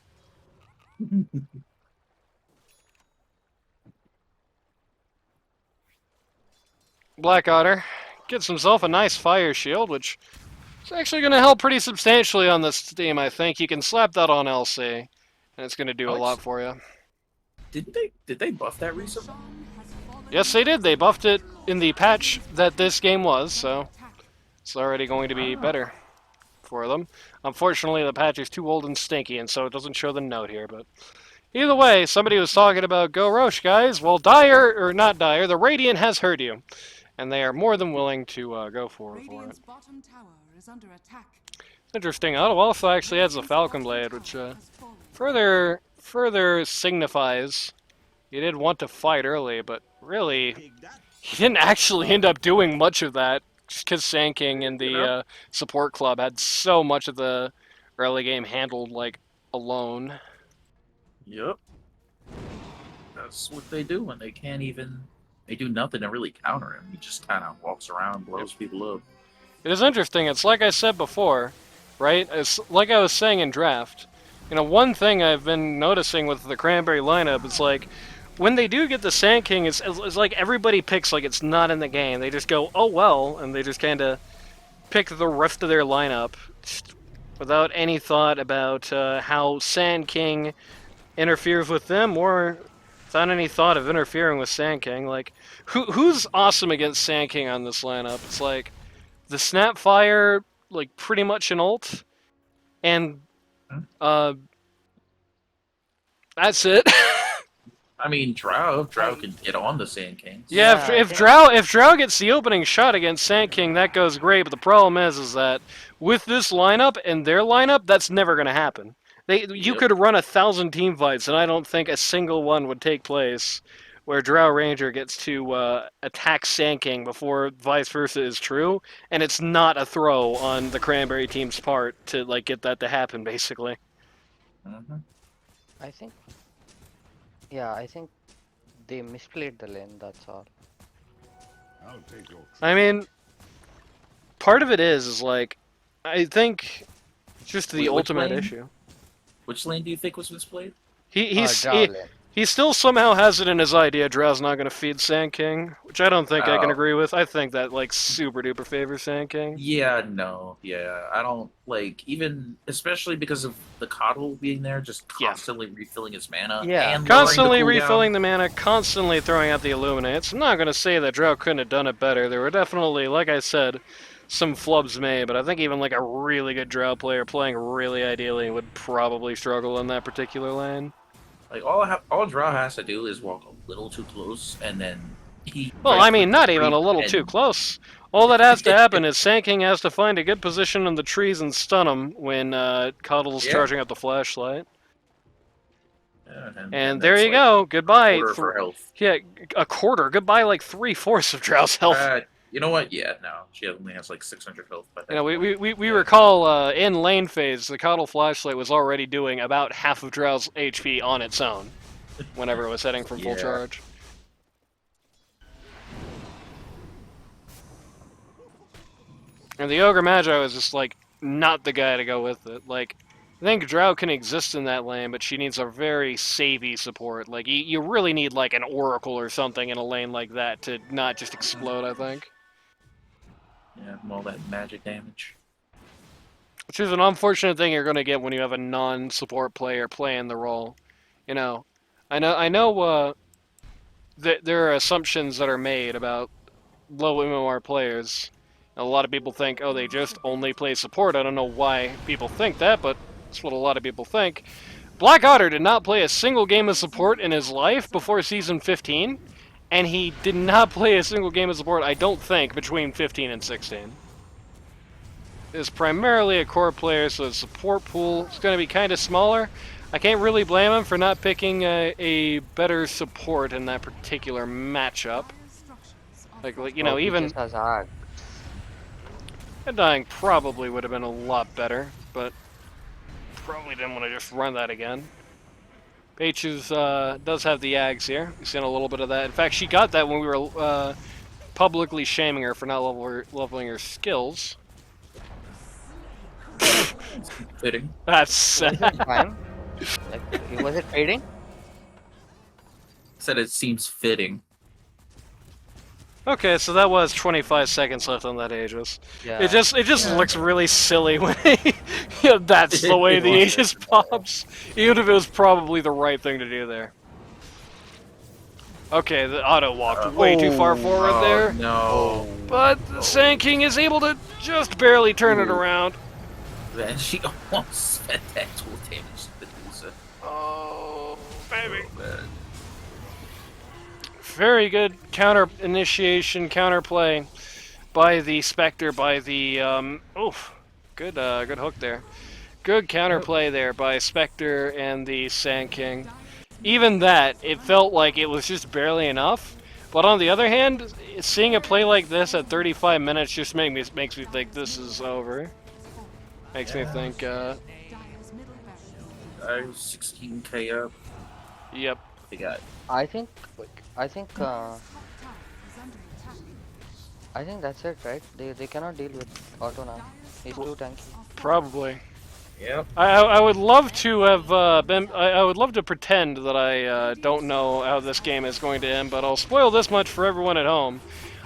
Black Otter gets himself a nice fire shield, which is actually going to help pretty substantially on this team, I think. You can slap that on LC, and it's going to do a lot for you. Did they buff that recently? Yes, they did. They buffed it in the patch that this game was, so it's already going to be better for them. Unfortunately, the patch is too old and stinky, and so it doesn't show the note here, but either way, somebody was talking about Go Roche, guys. Well, Dire, or not Dire, the Radiant has heard you. and they are more than willing to go forward for it. Radiant's bottom tower is under attack. Interesting. Otto also actually has the Falcon Blade, which further signifies he did want to fight early, but really he didn't actually end up doing much of that, just because Sand King and the support club had so much of the early game handled like alone. Yep. That's what they do when they can't even. They do nothing to really counter him. He just kind of walks around, blows people up. It is interesting. It's like I said before, right? It's like I was saying in draft. You know, one thing I've been noticing with the Cranberry lineup is like, when they do get the Sand King, it's like everybody picks like it's not in the game. They just go, oh well, and they just kind of pick the rest of their lineup just without any thought about how Sand King interferes with them, or without any thought of interfering with Sand King. Like, who's awesome against Sand King on this lineup? It's like the Snapfire, like pretty much an ult, and that's it. I mean, Drow can get on the Sand King. Yeah, if Drow gets the opening shot against Sand King, that goes great. But the problem is that with this lineup and their lineup, that's never going to happen. You could run 1,000 team fights, and I don't think a single one would take place where Drow Ranger gets to attack Sand King before vice versa is true, and it's not a throw on the Cranberry team's part to like get that to happen, basically. Mm-hmm. I think. Yeah, I think they misplayed the lane. That's all. I'll take your I mean, part of it is like, I think just the Wait, which ultimate lane? issue. Which lane do you think was misplayed? Drow lane. He still somehow has it in his idea Drow's not going to feed Sand King, which I don't think I can agree with. I think that, like, super duper favors Sand King. Yeah, no. Yeah, I don't, like, even, especially because of the Coddle being there, just constantly refilling his mana. Yeah. And Constantly lowering the cooldown. refilling the mana, constantly throwing out the Illuminates. I'm not going to say that Drow couldn't have done it better. There were definitely, like I said, some flubs made, but I think even, like, a really good Drow player playing really ideally would probably struggle in that particular lane. Like, all Drow has to do is walk a little too close, and then he... Well, I mean, not even a little too close. All that has to happen is Sand King has to find a good position in the trees and stun him when Coddle's charging up the flashlight. Yeah, and there you go. Goodbye. Quarter for health. Yeah, a quarter. Goodbye, like 3/4 of Drow's health. You know what? Yeah, no. She only has like 600 health. By that You know, point. we recall in lane phase, the Coddle flashlight was already doing about half of Drow's HP on its own whenever it was heading from full charge. And the Ogre Magi was just, like, not the guy to go with it. Like, I think Drow can exist in that lane, but she needs a very savey support. Like, you really need, like, an Oracle or something in a lane like that to not just explode, I think. Yeah, all that magic damage. Which is an unfortunate thing you're going to get when you have a non-support player playing the role. You know, I know that there are assumptions that are made about low MMR players. A lot of people think, oh, they just only play support. I don't know why people think that, but that's what a lot of people think. Black Otter did not play a single game of support in his life before Season 15, and he did not play a single game of support, I don't think, between 15 and 16. Is primarily a core player, so the support pool is going to be kind of smaller. I can't really blame him for not picking a better support in that particular matchup. Like you know, even dying probably would have been a lot better, but probably didn't want to just run that again. Pages does have the Ags here. We've seen a little bit of that. In fact, she got that when we were publicly shaming her for not leveling her skills. Fitting. That's sad. Fine. Like, was it fading? Said it seems fitting. Okay, so that was 25 seconds left on that Aegis. Yeah. It just looks really silly when that's the way the Aegis pops, even if it was probably the right thing to do there. Okay, the auto walked way too far forward there. No. But the Sand King is able to just barely turn it around. Then she almost spent that tool damage to Medusa. Oh, baby. Man. very good counter initiation, counter play by the Spectre, by the good hook there. Good counterplay there by Spectre and the Sand King. Even that, it felt like it was just barely enough. But on the other hand, seeing a play like this at 35 minutes just makes me think this is over. Makes me think, Dyer's middle barracks. 16k up. yep. They got. I think Top tower is under attack. I think that's it, right? They cannot deal with Otto now. He's too tanky. Probably. Yep. I would love to have been. I would love to pretend that I don't know how this game is going to end, but I'll spoil this much for everyone at home.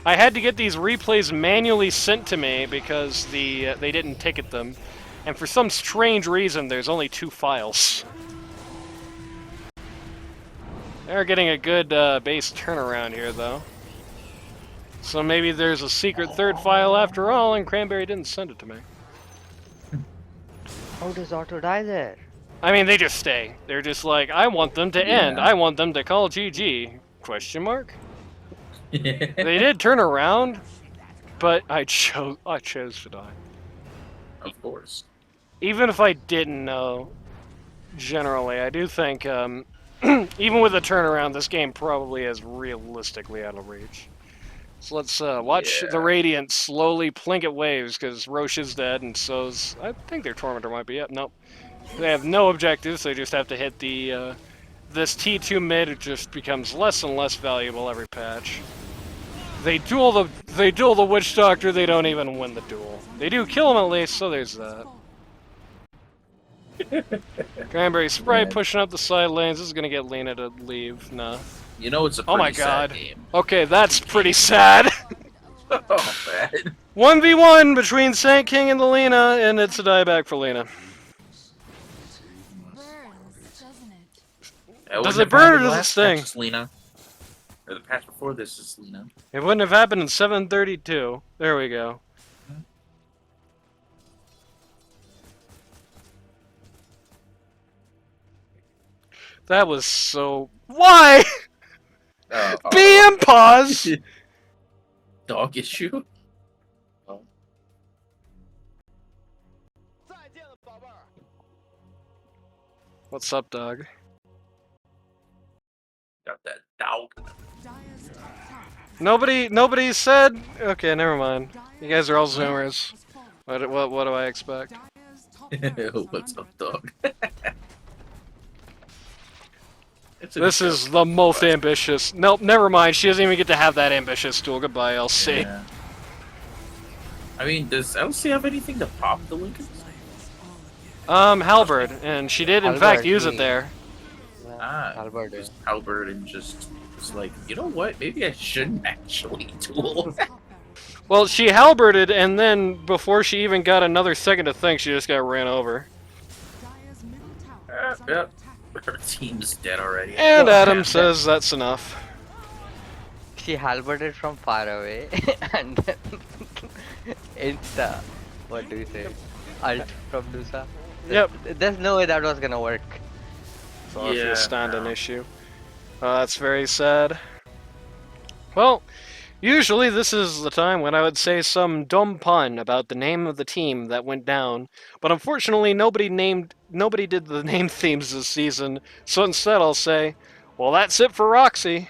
I had to get these replays manually sent to me because they didn't ticket them, and for some strange reason, there's only 2 files. They're getting a good base turnaround here, though. So maybe there's a secret 3rd file after all, and Cranberry didn't send it to me. How does Otto die there? I mean, they just stay. They're just like, I want them to end. Yeah. I want them to call GG. Question mark? They did turn around, but I chose to die. Of course. Even if I didn't know, generally, I do think, even with a turnaround, this game probably is realistically out of reach. So let's watch the Radiant slowly plink at waves, because Roche is dead, and so's... I think their Tormentor might be up. Nope. They have no objectives, they just have to hit the... this T2 mid, it just becomes less and less valuable every patch. They duel the Witch Doctor, they don't even win the duel. They do kill him at least, so there's that. Cranberry Sprite pushing up the side lanes, this is gonna get Lena to leave, nah. You know it's a Oh pretty my god. sad game. Okay, that's pretty sad. Oh man. 1v1 between Sand King and the Lena, and it's a dieback for Lena. Burns, doesn't it? That Does wouldn't it have burn or happened does it last sting? patch, it's Lena. Or the patch before this is Lena. It wouldn't have happened in 732. There we go. That was so... Why? BM pause! Dog issue? Oh. What's up, dog? Got that dog. Dyer's top tower Nobody said... Okay, never mind. You guys are all Zoomers. has fallen. What do I expect? Dyer's top tower is What's under up, dog? It's a This joke. is the most ambitious... Nope, never mind. She doesn't even get to have that ambitious duel. Goodbye, LC. Yeah. I mean, does LC have anything to pop the Lincolns? Halberd, and she did in fact Halberd, use it he- there. Ah, Halberd, just Halberd and just was like, you know what? Maybe I shouldn't actually duel. top barracks. Well, she halberded, and then before she even got another second to think, she just got ran over. Dyer's middle tower is under Yep. attack. Her team's dead already. And No, Adam yeah. says that's enough. She halberded from far away and then insta. What do you say? Alt from Nusa. Yep. There's no way that was gonna work. So if you Yeah, stand an no. issue. That's very sad. Well, usually this is the time when I would say some dumb pun about the name of the team that went down, but unfortunately nobody did the name themes this season, so instead I'll say, well, that's it for Roxy.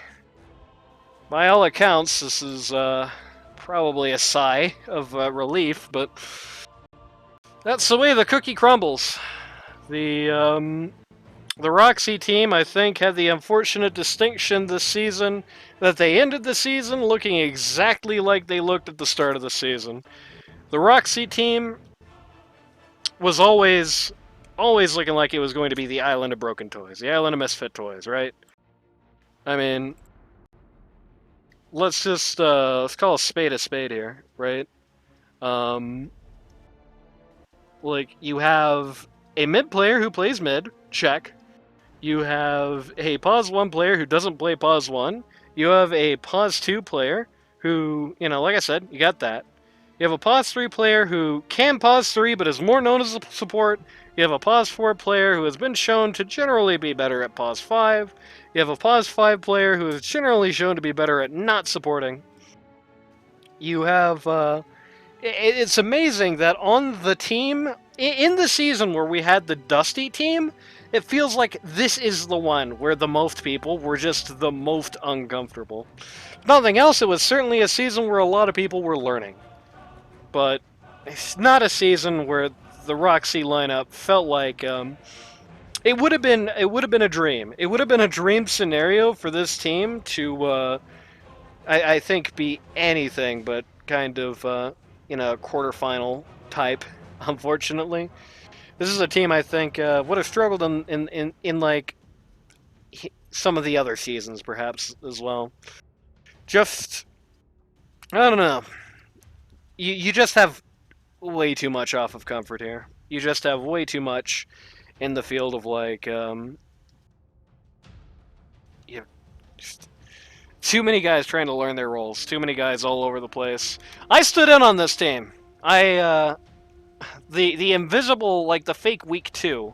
By all accounts, this is probably a sigh of relief, but that's the way the cookie crumbles. The Roxy team, I think, had the unfortunate distinction this season that they ended the season looking exactly like they looked at the start of the season. The Roxy team was always looking like it was going to be the island of broken toys, the island of misfit toys, right? I mean, let's call a spade here, right? Like, you have a mid player who plays mid, check. You have a pause 1 player who doesn't play pause 1. You have a pause 2 player who, like I said, you got that. You have a pause 3 player who can pause 3 but is more known as a support. You have a pause 4 player who has been shown to generally be better at pause 5. You have a pause 5 player who is generally shown to be better at not supporting. You have, it's amazing that on the team, in the season where we had the Dusty team, it feels like this is the one where the most people were just the most uncomfortable. If nothing else, it was certainly a season where a lot of people were learning. But it's not a season where the Roxy lineup felt like it would have been a dream. It would have been a dream scenario for this team to I think be anything but kind of quarterfinal type. Unfortunately, this is a team I think would have struggled in like some of the other seasons perhaps as well. Just I don't know. You just have way too much off of comfort here. You just have way too much in the field of like you just too many guys trying to learn their roles. Too many guys all over the place. I stood in on this team. The invisible, like the fake week 2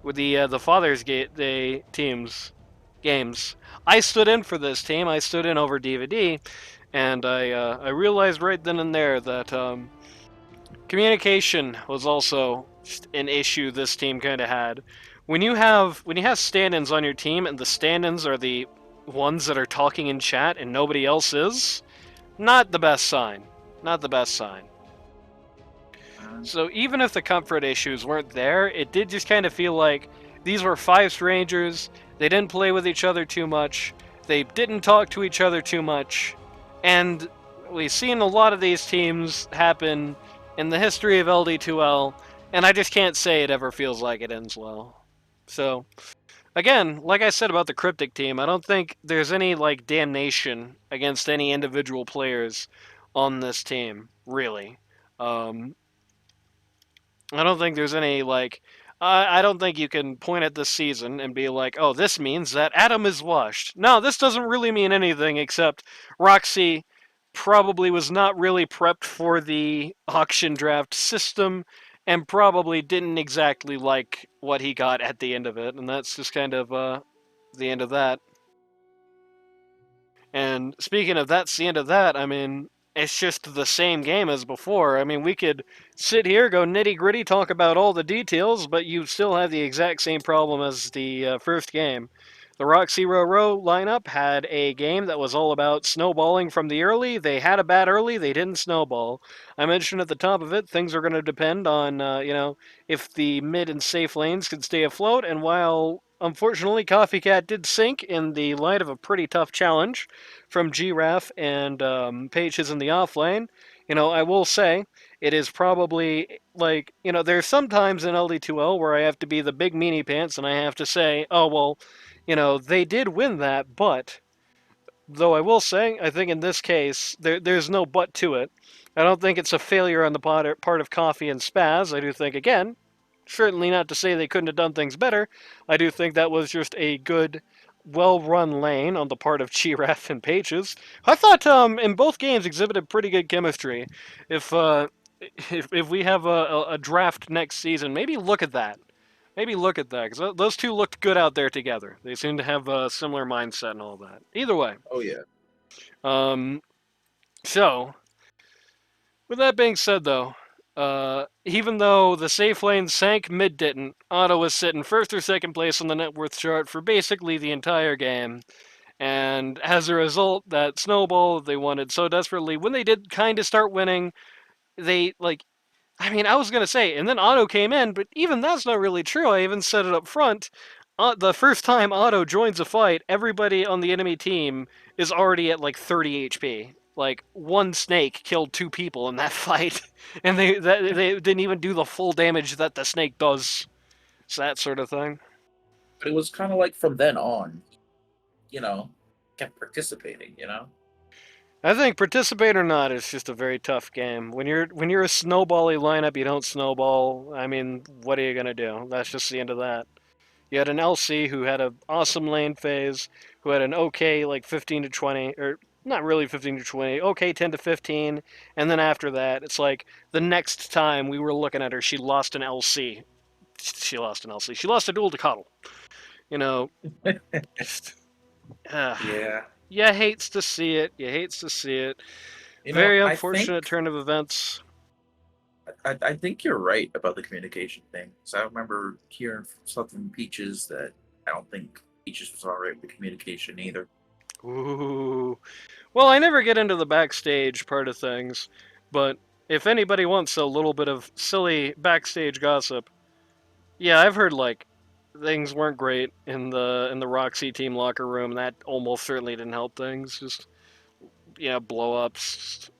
with the Father's Day games. I stood in for this team. I stood in over DVD, and I realized right then and there that communication was also an issue this team kind of had. When you have stand-ins on your team and the stand-ins are the ones that are talking in chat and nobody else is, not the best sign. Not the best sign. So even if the comfort issues weren't there, it did just kind of feel like these were 5 strangers, they didn't play with each other too much, they didn't talk to each other too much, and we've seen a lot of these teams happen in the history of LD2L, and I just can't say it ever feels like it ends well. So, again, like I said about the Cryptic team, I don't think there's any, like, damnation against any individual players on this team, really. I don't think there's any, like, I don't think you can point at this season and be like, oh, this means that Adam is washed. No, this doesn't really mean anything except Roxy probably was not really prepped for the auction draft system and probably didn't exactly like what he got at the end of it, and that's just kind of the end of that. And speaking of that's the end of that, I mean, it's just the same game as before. I mean, we could sit here, go nitty gritty, talk about all the details, but you still have the exact same problem as the first game. The Roxyroro lineup had a game that was all about snowballing from the early. They had a bad early, they didn't snowball. I mentioned at the top of it, things are going to depend on, if the mid and safe lanes can stay afloat, and while unfortunately Coffee Cat did sink in the light of a pretty tough challenge from Giraffe and Pages in the off lane, I will say it is probably like, there's sometimes in LD2L where I have to be the big meanie pants and I have to say, oh, well, they did win that, but though I will say, I think in this case, there's no but to it. I don't think it's a failure on the part of Coffee and Spaz. I do think, again, certainly not to say they couldn't have done things better. I do think that was just a good, well-run lane on the part of Giraffe and Pages. I thought in both games exhibited pretty good chemistry. If we have a draft next season, maybe look at that. Maybe look at that, because those two looked good out there together. They seem to have a similar mindset and all that. Either way. Oh, yeah. So, with that being said, though, even though the safe lane sank, mid didn't. Otto was sitting first or second place on the net worth chart for basically the entire game. And as a result, that snowball they wanted so desperately, when they did kind of start winning, they, I was going to say, and then Otto came in, but even that's not really true. I even said it up front. The first time Otto joins a fight, everybody on the enemy team is already at like 30 HP. Like, one snake killed 2 people in that fight, and they didn't even do the full damage that the snake does. It's that sort of thing. But it was kind of like from then on, kept participating, I think participate or not, it's just a very tough game. When you're a snowbally lineup, you don't snowball. I mean, what are you gonna do? That's just the end of that. You had an LC who had an awesome lane phase, who had an okay 15 to 20, or not really 15 to 20, okay, 10 to 15, and then after that, it's like the next time we were looking at her, she lost an LC. She lost an LC. She lost a duel to Cuddle. You know, just, Yeah. yeah, hates to see it. You hates to see it. You know, Very I unfortunate think turn of events. I think you're right about the communication thing. So I remember hearing something from Peaches that I don't think Peaches was all right with the communication either. Ooh. Well, I never get into the backstage part of things, but if anybody wants a little bit of silly backstage gossip, yeah, I've heard like things weren't great in the Roxy team locker room. That almost certainly didn't help things. Just blow ups,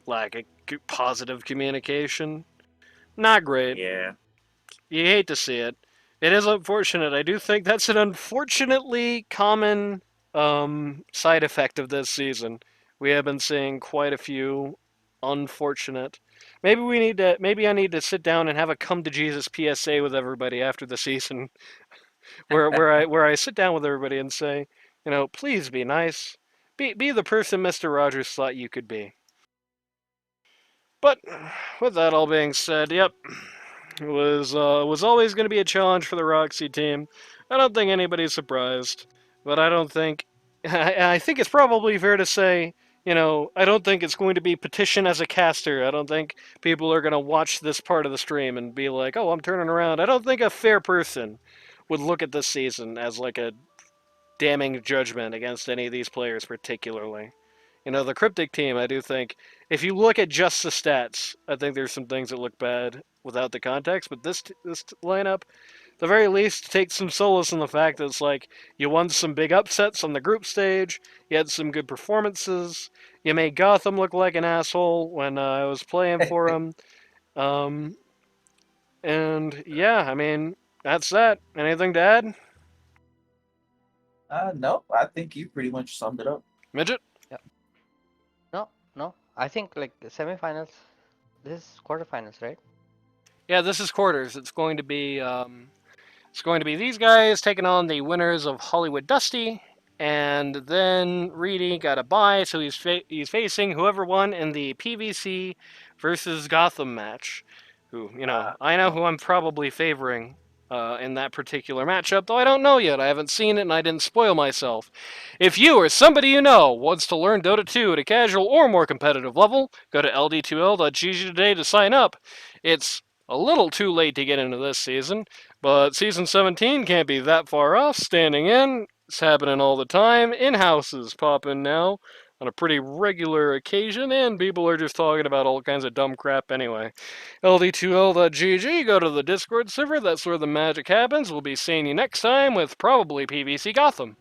lack of positive communication. Not great. Yeah. You hate to see it. It is unfortunate. I do think that's an unfortunately common side effect of this season. We have been seeing quite a few unfortunate. Maybe I need to sit down and have a come to Jesus PSA with everybody after the season, where I sit down with everybody and say, please be nice, be the person Mister Rogers thought you could be. But with that all being said, yep, it was always going to be a challenge for the Roxy team. I don't think anybody's surprised, but I don't think I think it's probably fair to say, I don't think it's going to be petition as a caster. I don't think people are going to watch this part of the stream and be like, "Oh, I'm turning around." I don't think a fair person would look at this season as like a damning judgment against any of these players particularly. The Cryptic team, I do think, if you look at just the stats, I think there's some things that look bad without the context. But this lineup, the very least, takes some solace in the fact that it's like you won some big upsets on the group stage, you had some good performances, you made Gotham look like an asshole when I was playing for him, um, and yeah, I mean that's that. Anything to add, No, I think you pretty much summed it up. Midget? Yeah. No, no. I think like the semifinals. This is quarterfinals, right? Yeah, this is quarters. It's going to be these guys taking on the winners of Hollywood Dusty, and then Reedy got a bye, so he's facing whoever won in the PVC versus Gotham match. Who I know who I'm probably favoring in that particular matchup, though I don't know yet. I haven't seen it, and I didn't spoil myself. If you or somebody you know wants to learn Dota 2 at a casual or more competitive level, go to ld2l.gg today to sign up. It's a little too late to get into this season, but Season 17 can't be that far off. Standing in, it's happening all the time. In-houses popping now on a pretty regular occasion, and people are just talking about all kinds of dumb crap anyway. ld2l.gg, go to the Discord server, that's where the magic happens. We'll be seeing you next time with probably PVC Gotham.